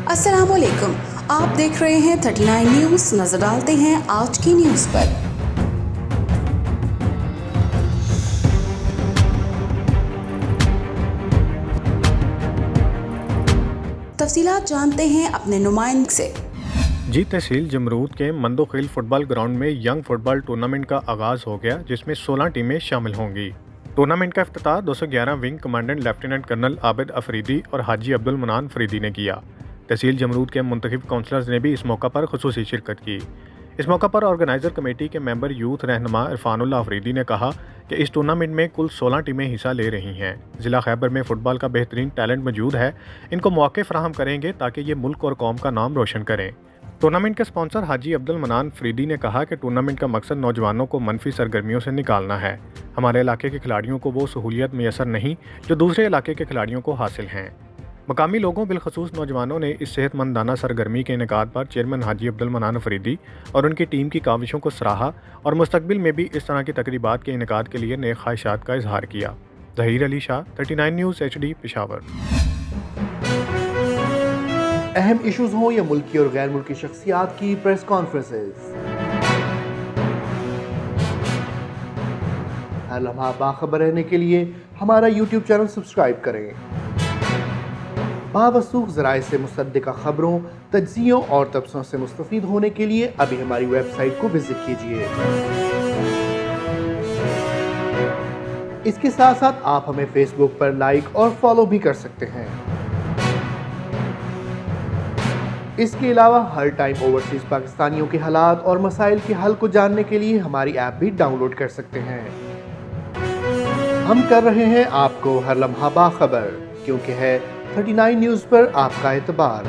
अस्सलाम वालेकुम, आप देख रहे हैं 39 न्यूज़। नजर डालते हैं आज की न्यूज़ पर। तफसीलात जानते हैं अपने नुमाइंदे से। जी तहसील जमरूद के मंदोखिल फुटबॉल ग्राउंड में यंग फुटबॉल टूर्नामेंट का आगाज़ हो गया, जिसमें 16 टीमें शामिल होंगी। टूर्नामेंट का इफ्तिताह 211 wing commandant lieutenant colonel Abid Afridi और हाजी अब्दुल मनान फरीदी ने किया। तहसील जमरूद के मुंतखब काउंसलर्स ने भी इस मौका पर खुसूसी शिरकत की। इस मौका पर ऑर्गेनाइज़र कमेटी के मेंबर यूथ रहनुमा इरफानुल्लाह अफरीदी ने कहा कि इस टूर्नामेंट में कुल 16 टीमें हिस्सा ले रही हैं। ज़िला खैबर में फ़ुटबॉल का बेहतरीन टैलेंट मौजूद है, इनको मौके फराहम करेंगे ताकि ये मुल्क और कौम का नाम रोशन करें। टूर्नामेंट के स्पॉन्सर हाजी अब्दुल मनान फरीदी ने कहा कि टूर्नामेंट का मकसद नौजवानों को मनफी सरगर्मियों से निकालना है। हमारे इलाके के खिलाड़ियों को वो सहूलियत मैसर नहीं जो दूसरे इलाके के खिलाड़ियों को हासिल हैं। मकामी लोगों बिलखसूस नौजवानों ने इस सेहतमंदाना सरगर्मी के इनेकाद पर चेयरमैन हाजी अब्दुल मनान फरीदी और उनकी टीम की काविशों को सराहा और मुस्तकबिल में भी इस तरह की तकरीबात के इनेकाद के लिए नेक ख्वाहिशात का इजहार किया। Zaheer Ali Shah, 39 news HD, Peshawar. अहम इश्यूज हों या मुल्की और गैर मुल्की शख्सियात की प्रेस कॉन्फ्रेंसेस, हर लम्हा बाखबर रहने के लिए हमारा YouTube चैनल सब्सक्राइब करें। बावसूख ज़राए से मुसद्दिक़ा खबरों, तज्ज़ियों और तबसरों से मुस्तफ़ीद होने के लिए अभी हमारी वेबसाइट को विजिट कीजिए। इसके साथ साथ आप हमें फेसबुक पर लाइक और फॉलो भी कर सकते हैं। इसके अलावा हर टाइम ओवरसीज पाकिस्तानियों के हालात और मसाइल के हल को जानने के लिए हमारी ऐप भी डाउनलोड कर सकते हैं। हम कर रहे हैं आपको हर लम्हा बाखबर, क्योंकि है 39 न्यूज़ पर आपका एतबार।